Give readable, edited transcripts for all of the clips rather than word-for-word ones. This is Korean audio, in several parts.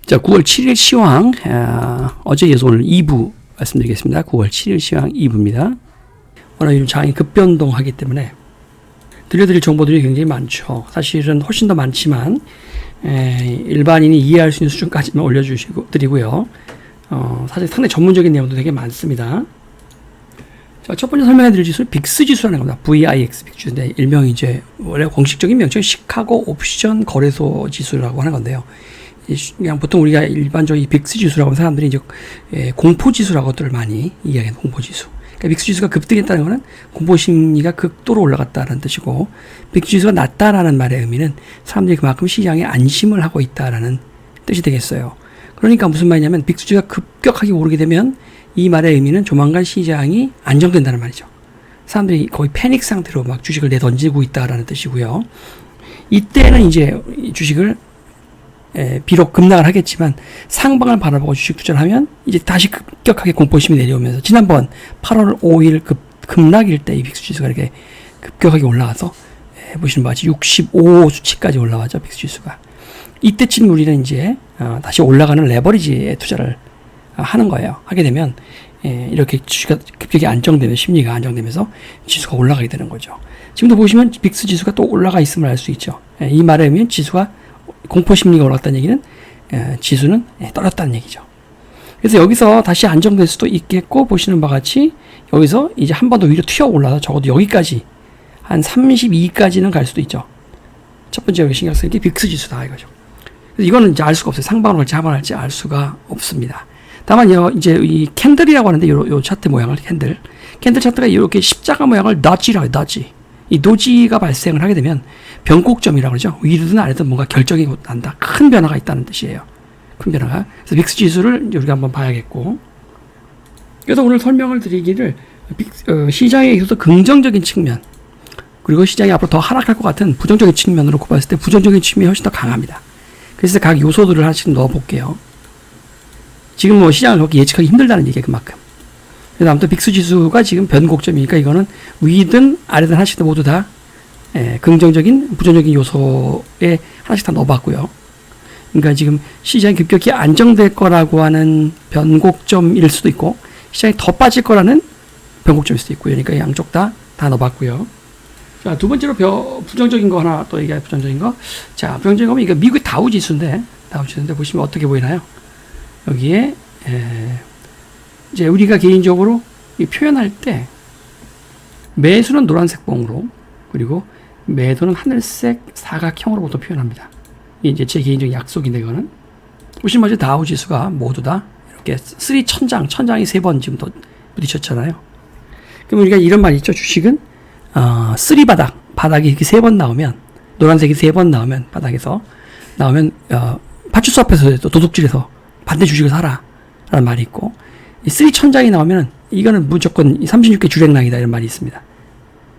자, 9월 7일 시황, 어제 이어서 오늘 2부 말씀드리겠습니다. 9월 7일 시황 2부입니다. 워낙 요즘 장이 급변동하기 때문에 들려드릴 정보들이 굉장히 많죠. 사실은 훨씬 더 많지만 일반인이 이해할 수 있는 수준까지만 드리고요. 사실 상당히 전문적인 내용도 되게 많습니다. 자, 첫 번째 설명해드릴 지수는 빅스 지수라는 겁니다. VIX 빅스 지수인데 일명 이제 원래 공식적인 명칭은 시카고 옵션 거래소 지수라고 하는 건데요. 그냥 보통 우리가 일반적으로 이 빅스 지수라고 하는 사람들이 이제 공포 지수라고들 많이 이야기하는 공포 지수. 그러니까 빅스 지수가 급등했다는 것은 공포 심리가 극도로 올라갔다는 뜻이고, 빅스 지수가 낮다라는 말의 의미는 사람들이 그만큼 시장에 안심을 하고 있다라는 뜻이 되겠어요. 그러니까 무슨 말이냐면 빅스 지수가 급격하게 오르게 되면 이 말의 의미는 조만간 시장이 안정된다는 말이죠. 사람들이 거의 패닉 상태로 막 주식을 내던지고 있다라는 뜻이고요. 이때는 이제 주식을 비록 급락을 하겠지만 상방을 바라보고 주식 투자를 하면 이제 다시 급격하게 공포심이 내려오면서, 지난번 8월 5일 급락일 때 이 빅스 지수가 이렇게 급격하게 올라와서 보시는 바와 같이 65 수치까지 올라왔죠. 빅스 지수가. 이때쯤 우리는 이제 다시 올라가는 레버리지에 투자를 하는 거예요. 하게 되면 이렇게 주식이 급격히 안정되면, 심리가 안정되면서 지수가 올라가게 되는 거죠. 지금도 보시면 빅스 지수가 또 올라가 있음을 알 수 있죠. 이 말에 의하면 지수가 공포 심리가 올랐다는 얘기는 지수는 떨어졌다는 얘기죠. 그래서 여기서 다시 안정될 수도 있겠고, 보시는 바와 같이 여기서 이제 한 번 더 위로 튀어 올라서 적어도 여기까지 한 32까지는 갈 수도 있죠. 첫 번째 여기 신경 쓸 게 빅스 지수다 이거죠. 그래서 이거는 이제 알 수가 없어요. 상방으로 갈지 하방으로 갈지 알 수가 없습니다. 다만 이제 이 캔들이라고 하는데, 요 차트 모양을 캔들 차트가 이렇게 십자가 모양을 너지라고 해요. 너지. 이 노지가 발생을 하게 되면 변곡점이라고 그러죠. 위로든 아래든 뭔가 결정이 난다. 큰 변화가 있다는 뜻이에요. 큰 변화가. 그래서 빅스 지수를 우리가 한번 봐야겠고. 그래서 오늘 설명을 드리기를 시장에 있어서 긍정적인 측면, 그리고 시장이 앞으로 더 하락할 것 같은 부정적인 측면으로 꼽았을 때 부정적인 측면이 훨씬 더 강합니다. 그래서 각 요소들을 하나씩 넣어 볼게요. 지금 뭐 시장을 그렇게 예측하기 힘들다는 얘기예요. 그만큼. 그래서 아무튼 빅스 지수가 지금 변곡점이니까 이거는 위든 아래든 하나씩 모두 다 긍정적인, 부정적인 요소에 하나씩 다 넣어봤고요. 그러니까 지금 시장이 급격히 안정될 거라고 하는 변곡점일 수도 있고, 시장이 더 빠질 거라는 변곡점일 수도 있고요. 그러니까 양쪽 다 넣어봤고요. 자, 두 번째로 부정적인 거 하나 또 얘기할 부정적인 거. 자, 부정적인 거면 이거 미국의 다우 지수인데 보시면 어떻게 보이나요? 여기에 이제 우리가 개인적으로 표현할 때 매수는 노란색 봉으로, 그리고 매도는 하늘색 사각형으로 보통 표현합니다. 이게 이제 제 개인적인 약속인데, 이거는 보시면 이제 다우 지수가 모두 다 이렇게 천장이 3번 지금 더 부딪혔잖아요. 그럼 우리가 이런 말이 있죠. 주식은 바닥이 이렇게 3번 나오면, 노란색이 3번 나오면, 바닥에서 나오면 파출소 앞에서 도둑질해서 반대 주식을 사라 라는 말이 있고, 이 3 천장이 나오면 이거는 무조건 36개 주랭랑이다 이런 말이 있습니다.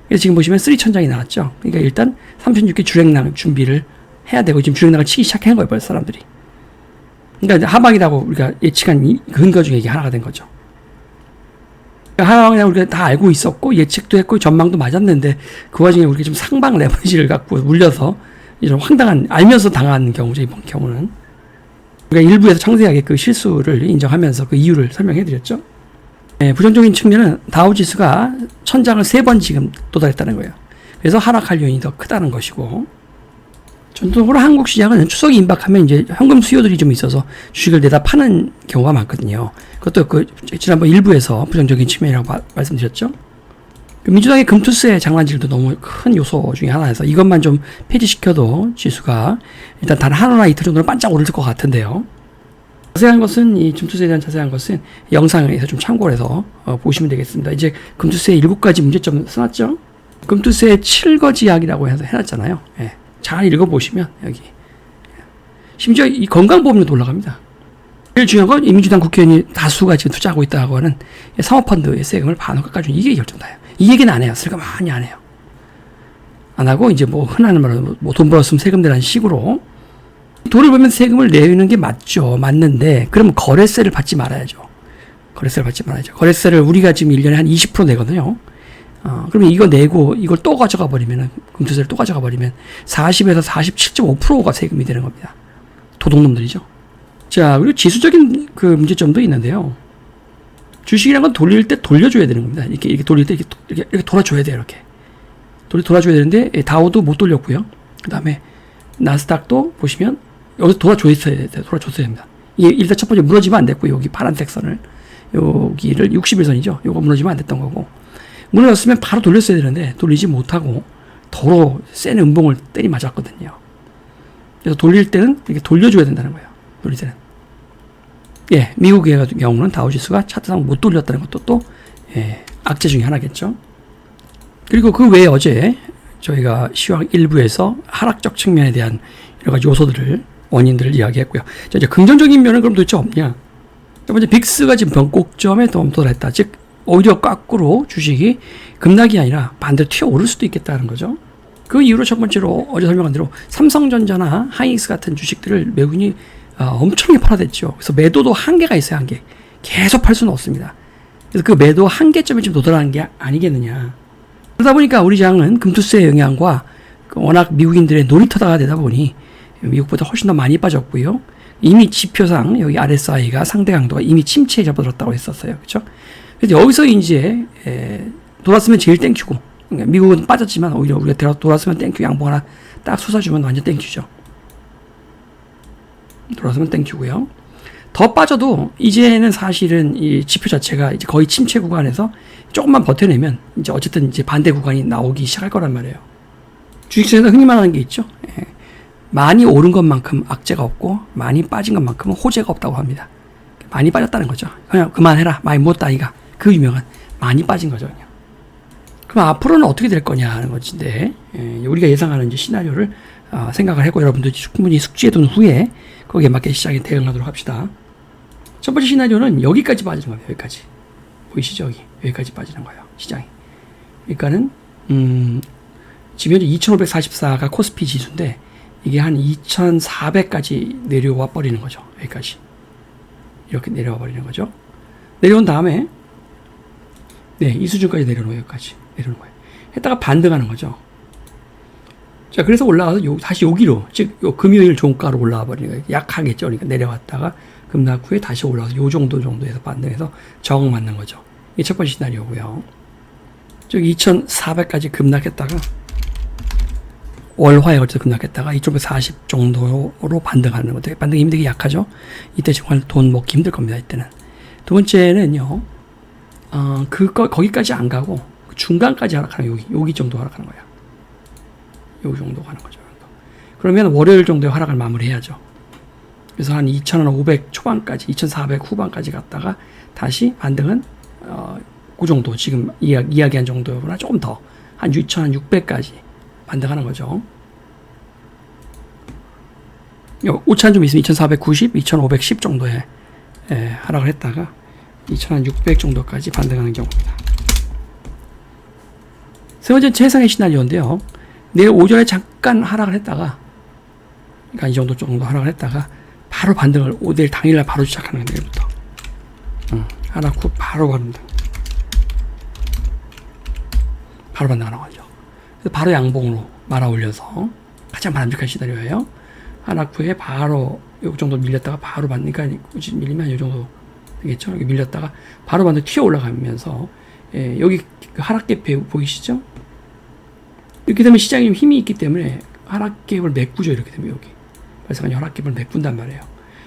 그래서 지금 보시면 3 천장이 나왔죠. 그러니까 일단 36개 주랭랑 준비를 해야 되고, 지금 주랭랑을 치기 시작한 거예요, 벌써 사람들이. 그러니까 하방이라고 우리가 예측한 이 근거 중에 이게 하나가 된 거죠. 그러니까 하방이라고 우리가 다 알고 있었고, 예측도 했고, 전망도 맞았는데, 그 와중에 우리가 좀 상방 레버리지를 갖고 물려서 이런 황당한, 알면서 당한 경우죠, 이번 경우는. 우리가 일부에서 상세하게 그 실수를 인정하면서 그 이유를 설명해 드렸죠. 부정적인 측면은 다우 지수가 천장을 3번 지금 도달했다는 거예요. 그래서 하락할 요인이 더 크다는 것이고, 전통적으로 한국 시장은 추석이 임박하면 이제 현금 수요들이 좀 있어서 주식을 내다 파는 경우가 많거든요. 그것도 지난번 일부에서 부정적인 측면이라고 말씀드렸죠. 민주당의 금투세 장난질도 너무 큰 요소 중에 하나여서 이것만 좀 폐지시켜도 지수가 일단 단 하루나 이틀 정도는 반짝 오를 것 같은데요. 자세한 것은, 이 금투세에 대한 자세한 것은 영상에서 좀 참고를 해서 보시면 되겠습니다. 이제 금투세의 7가지 문제점을 써놨죠. 금투세의 7거지약이라고 해서 해놨잖아요. 잘 읽어보시면 여기. 심지어 이 건강보험료도 올라갑니다. 제일 중요한 건 민주당 국회의원이 다수가 지금 투자하고 있다고 하는 사모펀드의 세금을 반으로 깎아주는 이게 결정다예요. 이 얘기는 안 해요. 슬그머니 안 해요. 안 하고 이제 뭐 흔한 말로 뭐 돈 벌었으면 세금 내라는 식으로 돈을 벌면 세금을 내는 게 맞죠. 맞는데 그러면 거래세를 받지 말아야죠. 거래세를 우리가 지금 1년에 한 20% 내거든요. 그러면 이거 내고 이걸 또 가져가 버리면, 금투세를 또 가져가 버리면 40에서 47.5%가 세금이 되는 겁니다. 도둑놈들이죠. 자, 그리고 지수적인 그 문제점도 있는데요. 주식이란 건 돌릴 때 돌려줘야 되는 겁니다. 이렇게 돌릴 때 이렇게 돌아줘야 돼요. 이렇게. 돌아줘야 되는데, 다우도 못 돌렸고요. 그 다음에, 나스닥도 보시면, 여기서 돌아줬어야 됩니다. 이게 일단 첫 번째 무너지면 안 됐고, 여기 파란색 선을, 여기를 61선이죠. 요거 무너지면 안 됐던 거고. 무너졌으면 바로 돌렸어야 되는데, 돌리지 못하고, 도로 센 음봉을 때리맞았거든요. 그래서 돌릴 때는 이렇게 돌려줘야 된다는 거예요. 돌릴 때는. 예, 미국의 경우는 다우지수가 차트상 못 돌렸다는 것도 또, 악재 중에 하나겠죠. 그리고 그 외에 어제 저희가 시황 일부에서 하락적 측면에 대한 여러 가지 요소들을, 원인들을 이야기했고요. 자, 이제 긍정적인 면은 그럼 도대체 없냐? 첫 번째, 빅스가 지금 변곡점에 도달했다. 즉, 오히려 거꾸로 주식이 급락이 아니라 반대로 튀어오를 수도 있겠다는 거죠. 그 이후로 첫 번째로 어제 설명한 대로 삼성전자나 하이닉스 같은 주식들을 매국인이 엄청나게 팔아댔죠. 그래서 매도도 한계가 있어요, 한계. 계속 팔 수는 없습니다. 그래서 그 매도 한계점에 지금 도달하는 게 아니겠느냐. 그러다 보니까 우리 장은 금투세의 영향과 워낙 미국인들의 놀이터가 되다 보니 미국보다 훨씬 더 많이 빠졌고요. 이미 지표상 여기 RSI가 상대 강도가 이미 침체에 접어들었다고 했었어요. 그렇죠? 그래서 여기서 이제 돌았으면 제일 땡큐고, 그러니까 미국은 빠졌지만 오히려 우리가 돌았으면 땡큐 양봉 하나 딱 솟아주면 완전 땡큐죠. 돌아서면 땡큐고요. 더 빠져도 이제는 사실은 이 지표 자체가 이제 거의 침체 구간에서 조금만 버텨내면 이제 어쨌든 이제 반대 구간이 나오기 시작할 거란 말이에요. 주식시장에서 흔히 말하는 게 있죠. 많이 오른 것만큼 악재가 없고 많이 빠진 것만큼은 호재가 없다고 합니다. 많이 빠졌다는 거죠. 그냥 그만해라. 많이 못다 이가. 그 유명한 많이 빠진 거죠. 그냥. 그럼 앞으로는 어떻게 될 거냐 하는 것인데, 우리가 예상하는 이제 시나리오를 생각을 하고 여러분들이 충분히 숙지해둔 후에 거기에 맞게 시장에 대응하도록 합시다. 첫 번째 시나리오는 여기까지 빠지는 거예요. 여기까지. 보이시죠? 여기까지 빠지는 거예요. 시장이. 그러니까는 지금 현재 2544가 코스피 지수인데 이게 한 2400까지 내려와 버리는 거죠. 여기까지. 이렇게 내려와 버리는 거죠. 내려온 다음에 이 수준까지 내려놓아요. 여기까지. 내려오는 거예요. 했다가 반등하는 거죠. 자, 그래서 올라가서 다시 여기로, 즉, 금요일 종가로 올라와 버리는 거예요. 약하겠죠. 그러니까 내려왔다가 급락 후에 다시 올라와서 요 정도에서 반등해서 저항 맞는 거죠. 이게 첫 번째 시나리오고요. 즉, 2400까지 급락했다가 월화에 걸쳐서 급락했다가 2540 정도로 반등하는 거죠. 반등이 힘들게 약하죠. 이때 정말 돈 먹기 힘들 겁니다. 이때는. 두 번째는요, 거기까지 안 가고 중간까지 하락하는 여기 정도 하락하는 거예요. 여기 정도 가는 거죠. 그러면 월요일 정도에 하락을 마무리해야죠. 그래서 한 2,500 초반까지, 2,400 후반까지 갔다가 다시 반등은 그 정도 지금 이야기한 정도보다 조금 더 한 2,600까지 반등하는 거죠. 오차는 좀 있으면 2,490, 2,510 정도에 하락을 했다가 2,600 정도까지 반등하는 경우입니다. 세 번째는 최상의 시나리오인데요. 내일 오전에 잠깐 하락을 했다가, 그러니까 이 정도 하락을 했다가 바로 반등을 내일 당일날 바로 시작하는 거예요. 내일부터. 하락 후 바로 반등. 바로 반등하는 거죠. 그래서 바로 양봉으로 말아 올려서 가장 바람직한 시나리오예요. 하락 후에 바로 이 정도 밀렸다가 바로 반등, 그러니까 밀리면 이 정도 되겠죠. 여기 밀렸다가 바로 반등 튀어 올라가면서 여기 그 하락갭 보이시죠? 이렇게 되면 시장에 힘이 있기 때문에 하락갭을 메꾸죠. 이렇게 되면 여기 발생한 하락갭을 메꾼단 말이에요.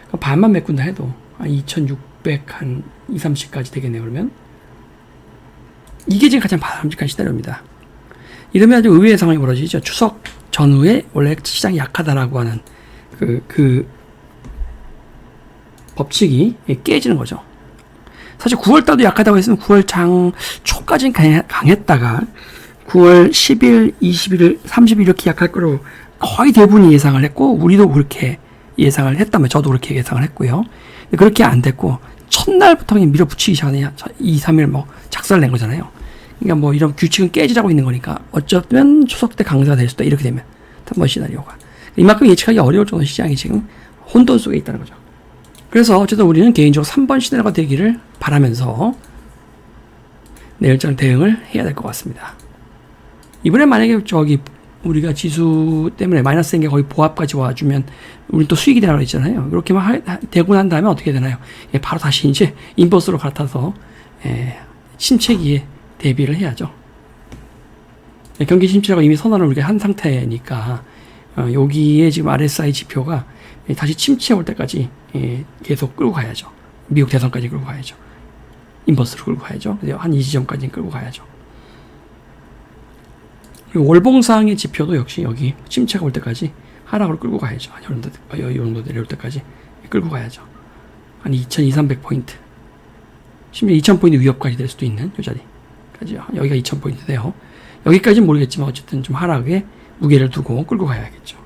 그러니까 반만 메꾼다 해도 한 2,600 한 2, 30까지 되겠네요. 그러면 이게 지금 가장 바람직한 시나리오입니다. 이러면 아주 의외의 상황이 벌어지죠. 추석 전후에 원래 시장이 약하다라고 하는 그 법칙이 깨지는 거죠. 사실 9월달도 약하다고 했으면 9월 장 초까지는 강했다가 9월 10일, 21일, 30일 이렇게 약할 거로 거의 대부분이 예상을 했고, 우리도 그렇게 예상을 했다면 저도 그렇게 예상을 했고요. 그렇게 안 됐고, 첫날부터 그냥 밀어붙이기 시작하냐, 2, 3일 뭐 작살 낸 거잖아요. 그러니까 뭐 이런 규칙은 깨지라고 있는 거니까 어쩌면 추석 때 강세가 될 수도 있다. 이렇게 되면. 한 번 시나리오가. 이만큼 예측하기 어려울 정도 시장이 지금 혼돈 속에 있다는 거죠. 그래서 어쨌든 우리는 개인적으로 3번 시나리오가 되기를 바라면서 내일장 대응을 해야 될 것 같습니다. 이번에 만약에 우리가 지수 때문에 마이너스 된 게 거의 보합까지 와주면 우리 또 수익이 되라고 했잖아요. 이렇게만 되고 난 다음에 어떻게 되나요? 예, 바로 다시 이제 인버스로 갈아타서 침체기에 대비를 해야죠. 예, 경기 침체라고 이미 선언을 우리가 한 상태니까 여기에 지금 RSI 지표가 다시 침체 올 때까지 계속 끌고 가야죠. 미국 대선까지 끌고 가야죠. 인버스로 끌고 가야죠. 한 이 지점까지 끌고 가야죠. 그리고 월봉상의 지표도 역시 여기 침체가 올 때까지 하락으로 끌고 가야죠. 이 정도 내려올 때까지 끌고 가야죠. 한 2200-300포인트. 심지어 2000포인트 위협까지 될 수도 있는 이 자리까지요. 여기가 2000포인트인데요. 여기까지는 모르겠지만 어쨌든 좀 하락에 무게를 두고 끌고 가야겠죠.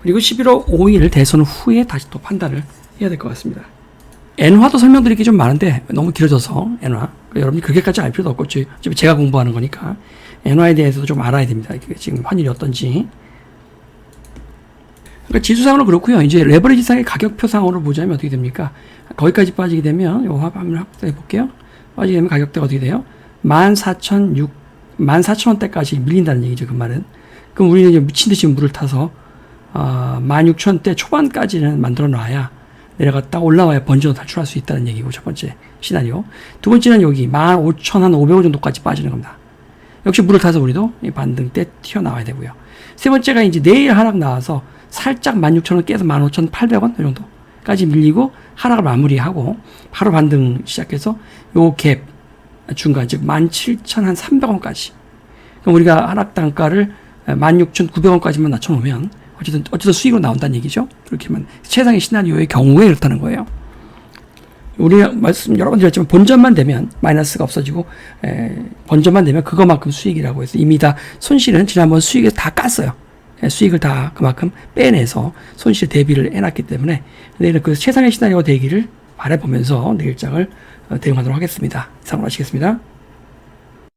그리고 11월 5일 대선 후에 다시 또 판단을 해야 될 것 같습니다. 엔화도 설명드릴 게 좀 많은데 너무 길어져서 엔화. 그러니까 여러분이 그렇게까지 알 필요도 없고 어차피 제가 공부하는 거니까 엔화에 대해서도 좀 알아야 됩니다. 지금 환율이 어떤지. 그러니까 지수상으로 그렇고요. 이제 레버리지상의 가격표상으로 보자면 어떻게 됩니까? 거기까지 빠지게 되면 요 화면을 확대해 볼게요. 빠지게 되면 가격대가 어떻게 돼요? 14,000원대까지 밀린다는 얘기죠. 그 말은. 그럼 우리는 이제 미친 듯이 물을 타서 16,000대 초반까지는 만들어 놔야 내려갔다 올라와야 번지로 탈출할 수 있다는 얘기고, 첫 번째 시나리오. 두 번째는 여기 15,500원 정도까지 빠지는 겁니다. 역시 물을 타서 우리도 이 반등 때 튀어나와야 되고요. 세 번째가 이제 내일 하락 나와서 살짝 16,000원 깨서 15,800원 이 정도까지 밀리고 하락을 마무리하고 바로 반등 시작해서 요 갭 중간, 즉 17,300원까지. 그럼 우리가 하락 단가를 16,900원까지만 낮춰놓으면 어쨌든 수익으로 나온다는 얘기죠. 그렇게만 최상의 시나리오의 경우에 그렇다는 거예요. 우리가 말씀 여러 번 드렸지만 본전만 되면 마이너스가 없어지고 본전만 되면 그거만큼 수익이라고 해서 이미 다 손실은 지난번 수익을 다 깠어요. 수익을 다 그만큼 빼내서 손실 대비를 해놨기 때문에 내일은 그 최상의 시나리오 되기를 바라보면서 내일장을 대응하도록 하겠습니다. 이상으로 마치겠습니다.